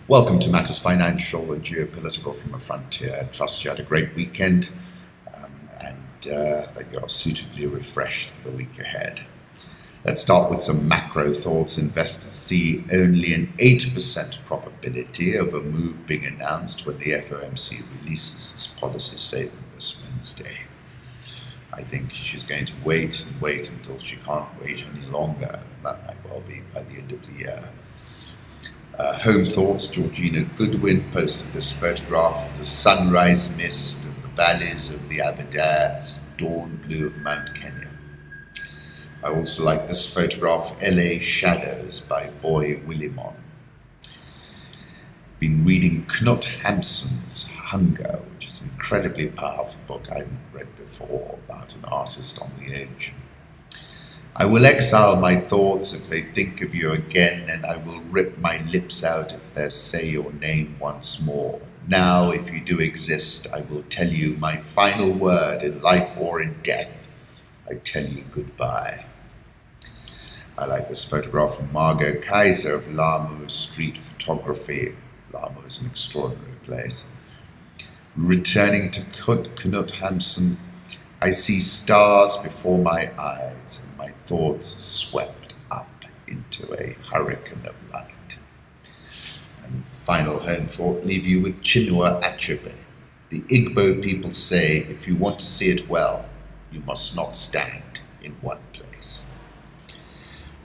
Welcome to Matters Financial and Geopolitical from a Frontier. I trust you had a great weekend and that you're suitably refreshed for the week ahead. Let's start with some macro thoughts. Investors see only an 8% probability of a move being announced when the FOMC releases its policy statement this Wednesday. I think she's going to wait and wait until she can't wait any longer. That might well be by the end of the year. Home Thoughts, Georgina Goodwin posted this photograph of the sunrise mist and the valleys of the Aberdares, dawn blue of Mount Kenya. I also like this photograph, LA Shadows by Boy Willimon. Been reading Knut Hamsun's Hunger, which is an incredibly powerful book I hadn't read before, about an artist on the edge. I will exile my thoughts if they think of you again, and I will rip my lips out if they say your name once more. Now, if you do exist, I will tell you my final word in life or in death. I tell you goodbye. I like this photograph from Margot Kaiser of Lamu Street Photography. Lamu is an extraordinary place. Returning to Knut Hamsun, I see stars before my eyes, and my thoughts are swept up into a hurricane of light. And final home thought, leave you with Chinua Achebe. The Igbo people say, if you want to see it well, you must not stand in one place.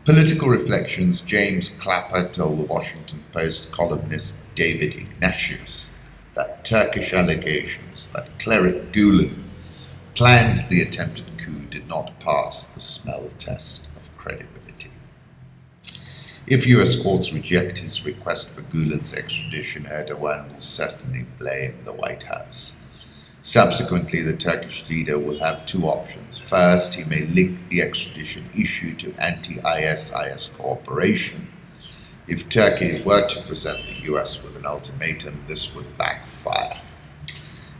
Political reflections, James Clapper told the Washington Post columnist David Ignatius that Turkish allegations that cleric Gulen planned the attempted coup did not pass the smell test of credibility. If US courts reject his request for Gulen's extradition, Erdogan will certainly blame the White House. Subsequently, the Turkish leader will have two options. First, he may link the extradition issue to anti-ISIS cooperation. If Turkey were to present the US with an ultimatum, this would backfire,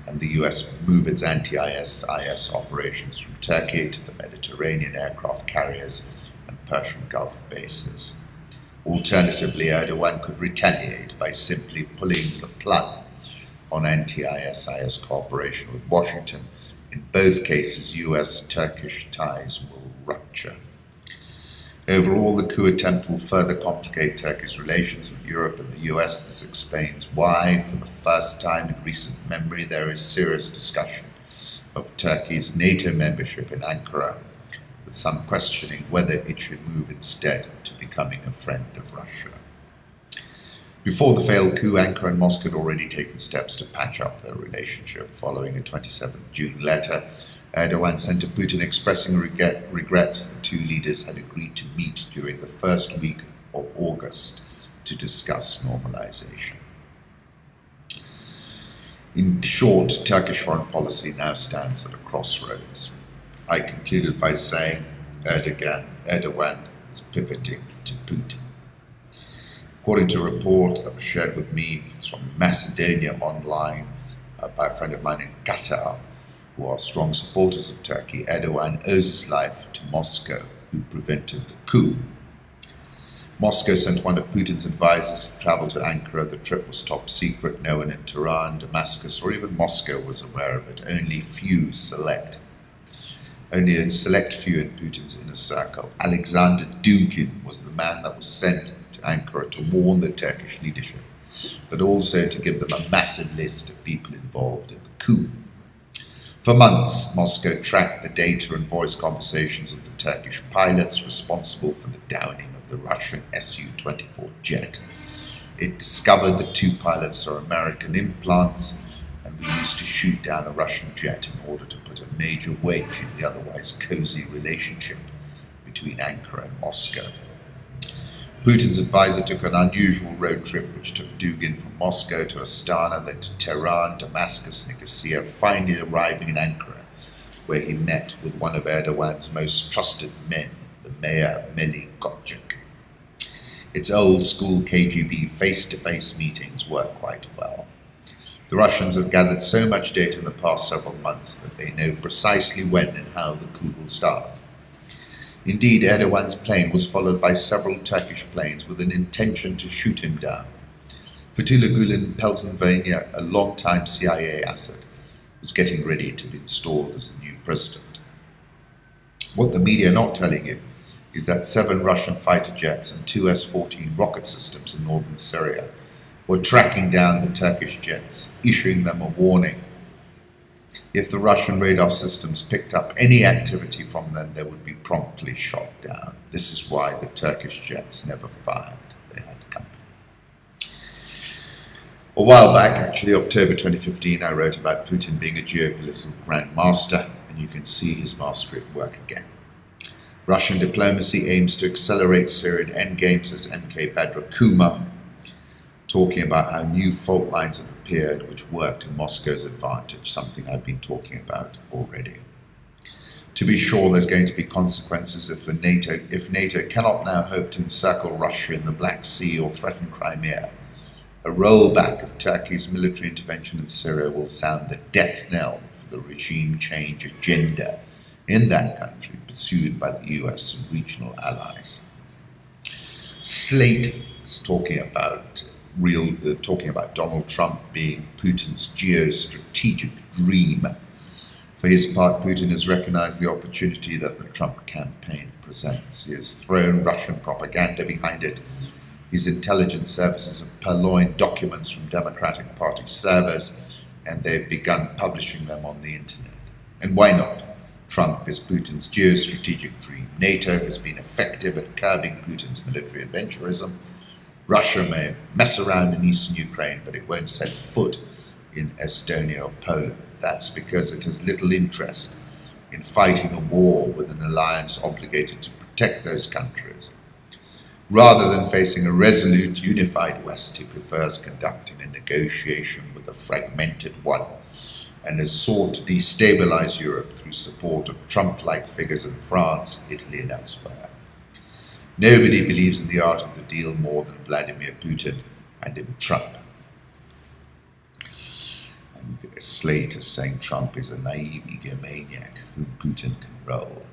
and the US would move its anti-ISIS operations from Turkey to the Mediterranean aircraft carriers and Persian Gulf bases. Alternatively, Erdogan could retaliate by simply pulling the plug on anti-ISIS cooperation with Washington. In both cases, US-Turkish ties will rupture. Overall, the coup attempt will further complicate Turkey's relations with Europe and the US. This explains why, for the first time in recent memory, there is serious discussion of Turkey's NATO membership in Ankara, with some questioning whether it should move instead to becoming a friend of Russia. Before the failed coup, Ankara and Moscow had already taken steps to patch up their relationship. Following a 27th June letter, Erdogan sent to Putin expressing regrets the two leaders had agreed to meet during the first week of August to discuss normalization. In short, Turkish foreign policy now stands at a crossroads. I concluded by saying Erdogan is pivoting to Putin. According to a report that was shared with me from Macedonia online by a friend of mine in Qatar, who are strong supporters of Turkey, Erdogan owes his life to Moscow, who prevented the coup. Moscow sent one of Putin's advisors to travel to Ankara. The trip was top secret. No one in Tehran, Damascus, or even Moscow was aware of it. Only a select few in Putin's inner circle. Alexander Dugin was the man that was sent to Ankara to warn the Turkish leadership, but also to give them a massive list of people involved in the coup. For months, Moscow tracked the data and voice conversations of the Turkish pilots responsible for the downing of the Russian Su-24 jet. It discovered the two pilots are American implants, and we used to shoot down a Russian jet in order to put a major wedge in the otherwise cozy relationship between Ankara and Moscow. Putin's advisor took an unusual road trip which took Dugin from Moscow to Astana, then to Tehran, Damascus, Nicosia, finally arriving in Ankara, where he met with one of Erdogan's most trusted men, the mayor Melih Gökçek. Its old-school KGB face-to-face meetings work quite well. The Russians have gathered so much data in the past several months that they know precisely when and how the coup will start. Indeed, Erdogan's plane was followed by several Turkish planes with an intention to shoot him down. Fethullah Gulen, Pennsylvania, a long-time CIA asset, was getting ready to be installed as the new president. What the media are not telling you is that 7 Russian fighter jets and 2 S-14 rocket systems in northern Syria were tracking down the Turkish jets, issuing them a warning. If the Russian radar systems picked up any activity from them, they would be promptly shot down. This is why the Turkish jets never fired. They had company. A while back, actually, October 2015, I wrote about Putin being a geopolitical grandmaster, and you can see his mastery at work again. Russian diplomacy aims to accelerate Syrian endgames, says MK Badrakuma, talking about how new fault lines have appeared which work to Moscow's advantage, something I've been talking about already. To be sure, there's going to be consequences if NATO cannot now hope to encircle Russia in the Black Sea or threaten Crimea. A rollback of Turkey's military intervention in Syria will sound the death knell for the regime change agenda in that country pursued by the US and regional allies. Slate is talking about Donald Trump being Putin's geostrategic dream. For his part, Putin has recognized the opportunity that the Trump campaign presents. He has thrown Russian propaganda behind it. His intelligence services have purloined documents from Democratic Party servers, and they've begun publishing them on the internet. And why not? Trump is Putin's geostrategic dream. NATO has been effective at curbing Putin's military adventurism. Russia may mess around in eastern Ukraine, but it won't set foot in Estonia or Poland. That's because it has little interest in fighting a war with an alliance obligated to protect those countries. Rather than facing a resolute, unified West, he prefers conducting a negotiation with a fragmented one, and has sought to destabilize Europe through support of Trump-like figures in France, Italy, and elsewhere. Nobody believes in the art of the deal more than Vladimir Putin and in Trump. And Slate is saying Trump is a naive egomaniac whom Putin can roll.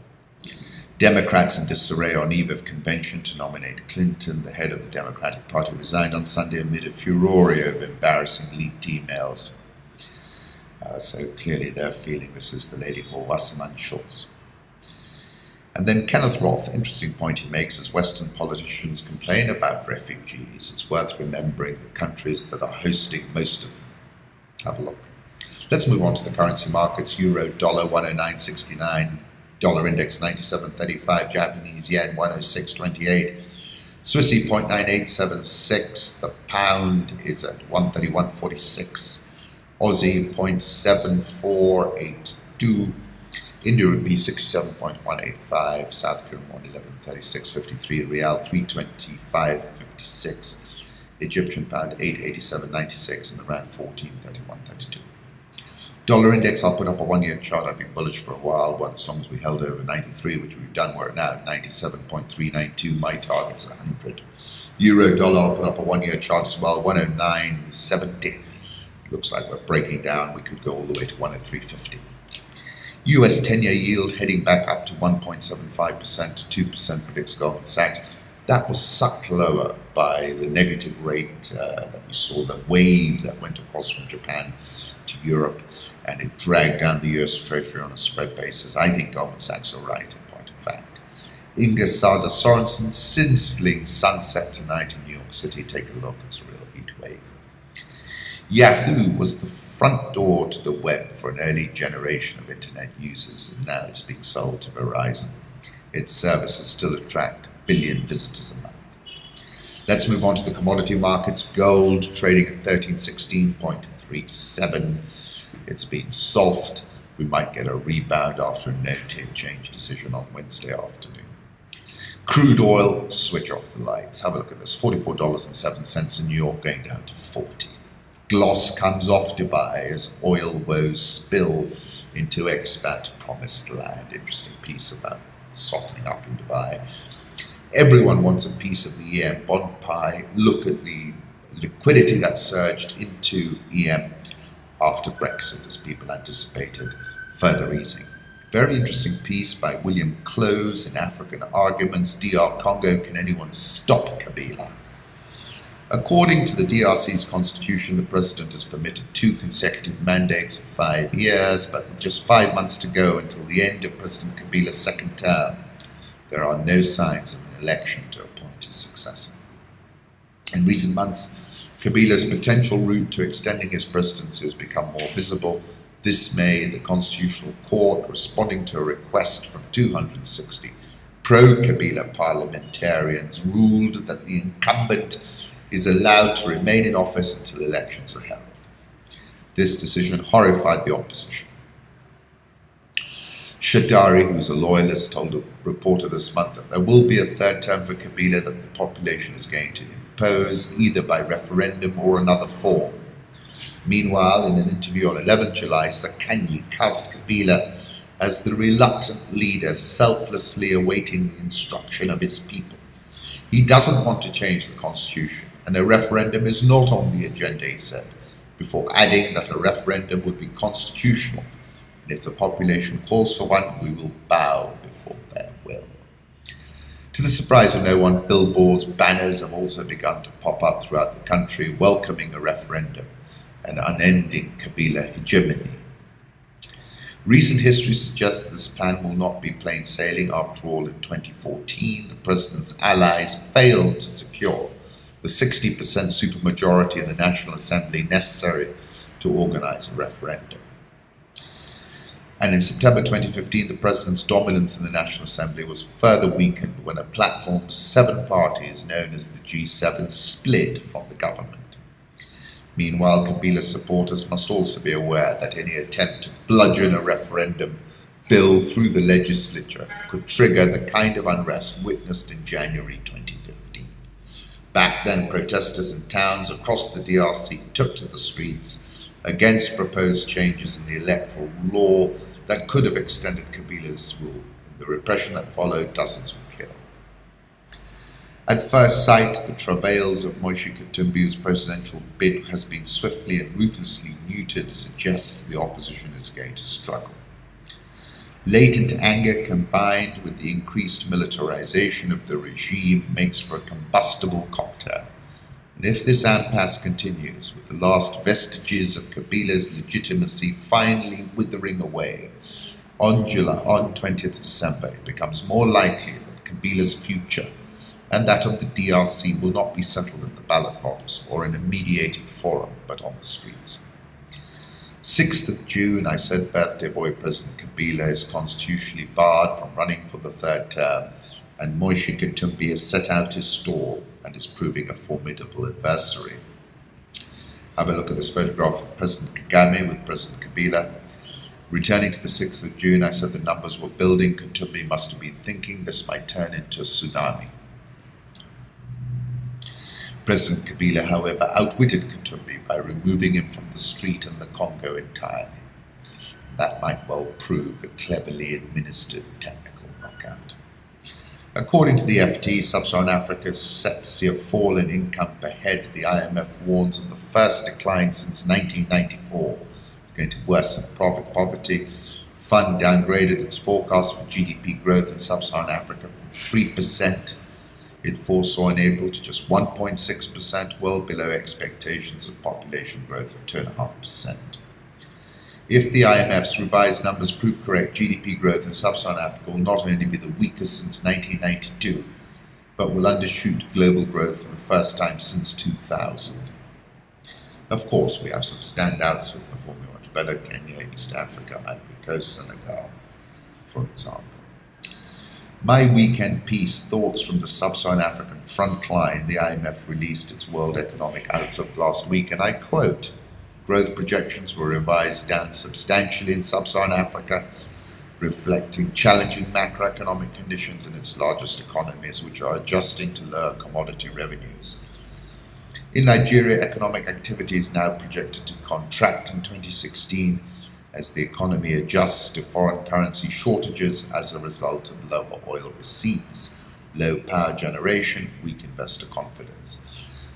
Democrats in disarray on eve of convention to nominate Clinton. The head of the Democratic Party resigned on Sunday amid a furore of embarrassing leaked emails. So clearly they're feeling this is the lady called Wasserman Schultz. And then Kenneth Roth, interesting point he makes, as Western politicians complain about refugees, it's worth remembering the countries that are hosting most of them. Have a look. Let's move on to the currency markets. Euro, dollar 109.69, dollar index 97.35, Japanese yen 106.28, Swissy 0.9876, the pound is at 131.46, Aussie 0.7482, India rupee 67.185, South Korean won 11.3653, Real 325.56, Egyptian pound 887.96, and the rand 14.31.32. Dollar index, I'll put up a 1-year chart. I've been bullish for a while, but as long as we held over 93, which we've done, we're now at 97.392. My target's 100. Euro dollar, I'll put up a 1-year chart as well, 109.70. Looks like we're breaking down. We could go all the way to 103.50. US 10-year yield heading back up to 1.75% to 2%, predicts Goldman Sachs. That was sucked lower by the negative rate that we saw, the wave that went across from Japan to Europe, and it dragged down the US Treasury on a spread basis. I think Goldman Sachs are right, in point of fact. Inga Sada Sorensen, sizzling sunset tonight in New York City. Take a look, it's a real heat wave. Yahoo was the front door to the web for an early generation of internet users, and now it's being sold to Verizon. Its services still attract 1 billion visitors a month. Let's move on to the commodity markets. Gold trading at 1316.37. It's been soft. We might get a rebound after a no-tail change decision on Wednesday afternoon. Crude oil, switch off the lights. Have a look at this. $44.07 in New York, going down to 40. Gloss comes off Dubai as oil woes spill into expat promised land. Interesting piece about the softening up in Dubai. Everyone wants a piece of the EM bond pie. Look at the liquidity that surged into EM after Brexit, as people anticipated further easing. Very interesting piece by William Close in African Arguments. DR Congo, can anyone stop Kabila? According to the DRC's constitution, the president is permitted 2 consecutive mandates of 5 years, but with just 5 months to go until the end of President Kabila's second term, there are no signs of an election to appoint his successor. In recent months, Kabila's potential route to extending his presidency has become more visible. This May, the Constitutional Court, responding to a request from 260 pro-Kabila parliamentarians, ruled that the incumbent is allowed to remain in office until elections are held. This decision horrified the opposition. Shadari, who is a loyalist, told a reporter this month that there will be a third term for Kabila that the population is going to impose either by referendum or another form. Meanwhile, in an interview on 11 July, Sakanyi cast Kabila as the reluctant leader selflessly awaiting the instruction of his people. He doesn't want to change the constitution, and a referendum is not on the agenda, he said, before adding that a referendum would be constitutional, and if the population calls for one, we will bow before their will. To the surprise of no one, billboards, banners have also begun to pop up throughout the country welcoming a referendum and unending Kabila hegemony. Recent history suggests that this plan will not be plain sailing. After all, in 2014, the president's allies failed to secure the 60% supermajority in the National Assembly necessary to organize a referendum. And in September 2015, the president's dominance in the National Assembly was further weakened when a platform of 7 parties known as the G7 split from the government. Meanwhile, Kabila supporters must also be aware that any attempt to bludgeon a referendum bill through the legislature could trigger the kind of unrest witnessed in January 2015. Back then, protesters in towns across the DRC took to the streets against proposed changes in the electoral law that could have extended Kabila's rule. In the repression that followed, dozens were killed. At first sight, the travails of Moise Katumbi's presidential bid has been swiftly and ruthlessly neutered, suggests the opposition is going to struggle. Latent anger combined with the increased militarization of the regime makes for a combustible cocktail. And if this impasse continues, with the last vestiges of Kabila's legitimacy finally withering away, on 20th December, it becomes more likely that Kabila's future and that of the DRC will not be settled in the ballot box or in a mediating forum, but on the streets. 6th of June, I said birthday boy President Kabila is constitutionally barred from running for the third term, and Moise Katumbi has set out his stall and is proving a formidable adversary. Have a look at this photograph of President Kagame with President Kabila. Returning to the 6th of June, I said the numbers were building. Katumbi must have been thinking this might turn into a tsunami. President Kabila, however, outwitted Katumbi by removing him from the street in the Congo entirely. And that might well prove a cleverly administered technical knockout. According to the FT, Sub-Saharan Africa is set to see a fall in income per head. The IMF warns of the first decline since 1994. It's going to worsen poverty. Fund downgraded its forecast for GDP growth in Sub-Saharan Africa from 3% it foresaw in April to just 1.6%, well below expectations of population growth of 2.5%. If the IMF's revised numbers prove correct, GDP growth in Sub-Saharan Africa will not only be the weakest since 1992, but will undershoot global growth for the first time since 2000. Of course, we have some standouts who are performing much better: Kenya, East Africa, Ivory Coast, Senegal, for example. My weekend piece, Thoughts from the Sub-Saharan African Frontline. The IMF released its World Economic Outlook last week, and I quote, "Growth projections were revised down substantially in Sub-Saharan Africa, reflecting challenging macroeconomic conditions in its largest economies, which are adjusting to lower commodity revenues. In Nigeria, economic activity is now projected to contract in 2016 as the economy adjusts to foreign currency shortages as a result of lower oil receipts, low power generation, weak investor confidence.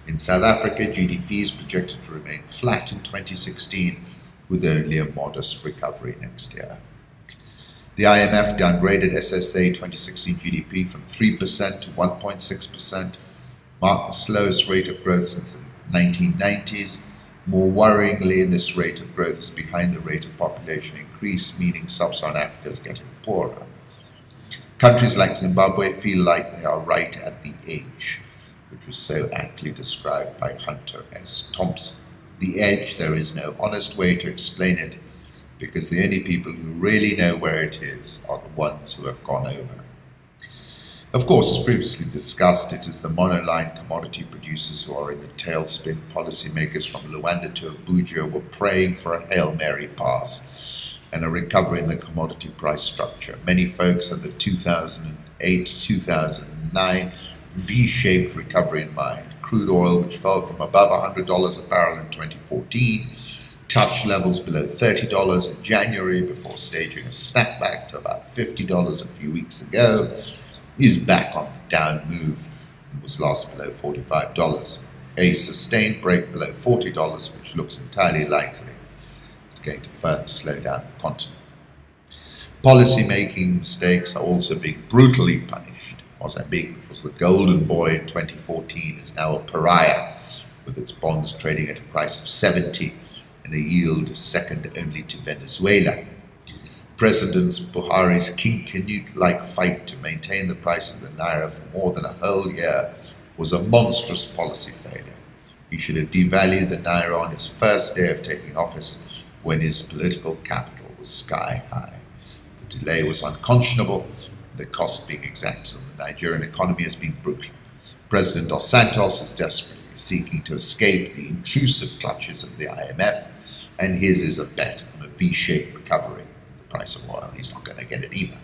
In South Africa, GDP is projected to remain flat in 2016, with only a modest recovery next year." The IMF downgraded SSA 2016 GDP from 3% to 1.6%, marked the slowest rate of growth since the 1990s. More worryingly, this rate of growth is behind the rate of population increase, meaning sub-Saharan Africa is getting poorer. Countries like Zimbabwe feel like they are right at the edge, which was so aptly described by Hunter S. Thompson. The edge, there is no honest way to explain it, because the only people who really know where it is are the ones who have gone over. Of course, as previously discussed, it is the monoline commodity producers who are in a tailspin. Policymakers from Luanda to Abuja were praying for a Hail Mary pass and a recovery in the commodity price structure. Many folks had the 2008-2009 V-shaped recovery in mind. Crude oil, which fell from above $100 a barrel in 2014, touched levels below $30 in January before staging a snapback to about $50 a few weeks ago, is back on the down move and was last below $45. A sustained break below $40, which looks entirely likely, is going to further slow down the continent. Policy-making mistakes are also being brutally punished. Mozambique, which was the golden boy in 2014, is now a pariah, with its bonds trading at a price of 70 and a yield second only to Venezuela. President Buhari's King Canute-like fight to maintain the price of the naira for more than a whole year was a monstrous policy failure. He should have devalued the naira on his first day of taking office, when his political capital was sky high. The delay was unconscionable, and the cost being exacted on the Nigerian economy has been brutal. President Dos Santos is desperately seeking to escape the intrusive clutches of the IMF, and his is a bet on a V-shaped recovery in the price of oil. He's not going to get it either.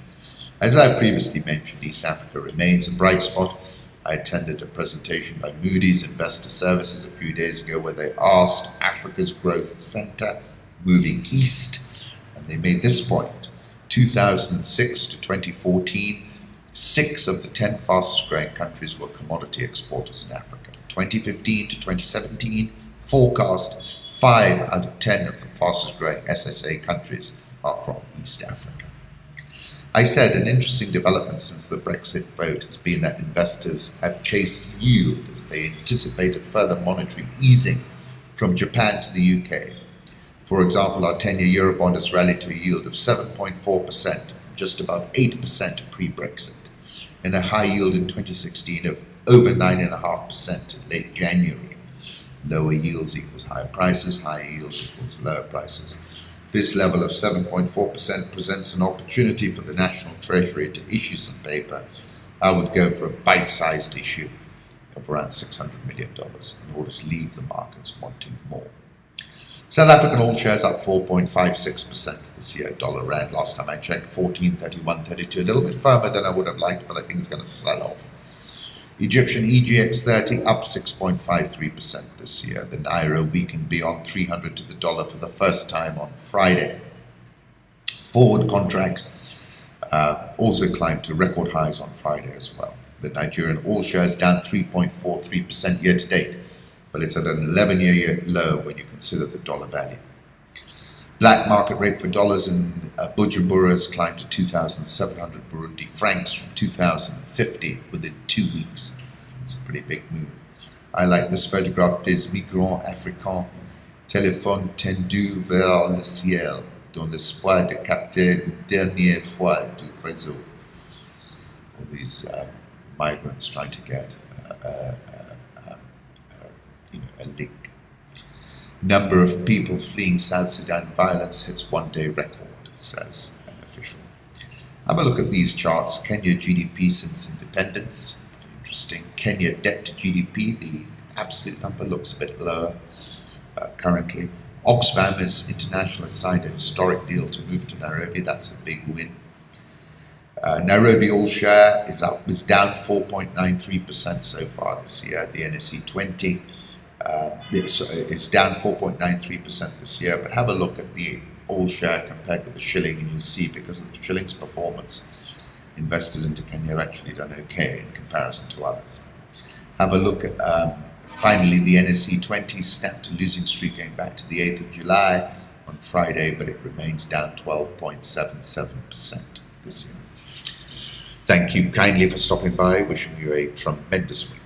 As I've previously mentioned, East Africa remains a bright spot. I attended a presentation by Moody's Investor Services a few days ago where they asked Africa's growth center moving east, and they made this point. 2006 to 2014, 6 of the 10 fastest growing countries were commodity exporters in Africa. 2015 to 2017, forecast 5 out of 10 of the fastest growing SSA countries are from East Africa. I said an interesting development since the Brexit vote has been that investors have chased yield as they anticipated further monetary easing from Japan to the UK. For example, our 10-year Eurobond has rallied to a yield of 7.4%, just about 8% pre-Brexit, and a high yield in 2016 of over 9.5% in late January. Lower yields equals higher prices, higher yields equals lower prices. This level of 7.4% presents an opportunity for the National Treasury to issue some paper. I would go for a bite-sized issue of around $600 million in order to leave the markets wanting more. South African oil shares up 4.56% this year. Dollar rand, last time I checked, 14.31.32. A little bit firmer than I would have liked, but I think it's going to sell off. Egyptian EGX30 up 6.53% this year. The naira weakened beyond 300 to the dollar for the first time on Friday. Forward contracts also climbed to record highs on Friday as well. The Nigerian oil shares down 3.43% year to date, but it's at an 11-year low when you consider the dollar value. Black market rate for dollars in Bujumbura has climbed to 2,700 Burundi francs from 2,050 within 2 weeks. It's a pretty big move. I like this photograph des migrants africains, téléphone tendu vers le ciel, dans l'espoir de capter le dernier froid du réseau. All these migrants trying to get a link. Number of people fleeing South Sudan violence hits one-day record, says an official. Have a look at these charts. Kenya GDP since independence. Interesting. Kenya debt to GDP, the absolute number looks a bit lower currently. Oxfam is international has signed a historic deal to move to Nairobi. That's a big win. Nairobi all share is down 4.93% so far this year. The NSE 20 it's down 4.93% this year, but have a look at the all share compared with the shilling, and you'll see because of the shilling's performance, investors into Kenya have actually done okay in comparison to others. Have a look at finally the NSE 20 snapped a losing streak going back to the 8th of July on Friday, but it remains down 12.77% this year. Thank you kindly for stopping by. Wishing you a tremendous week.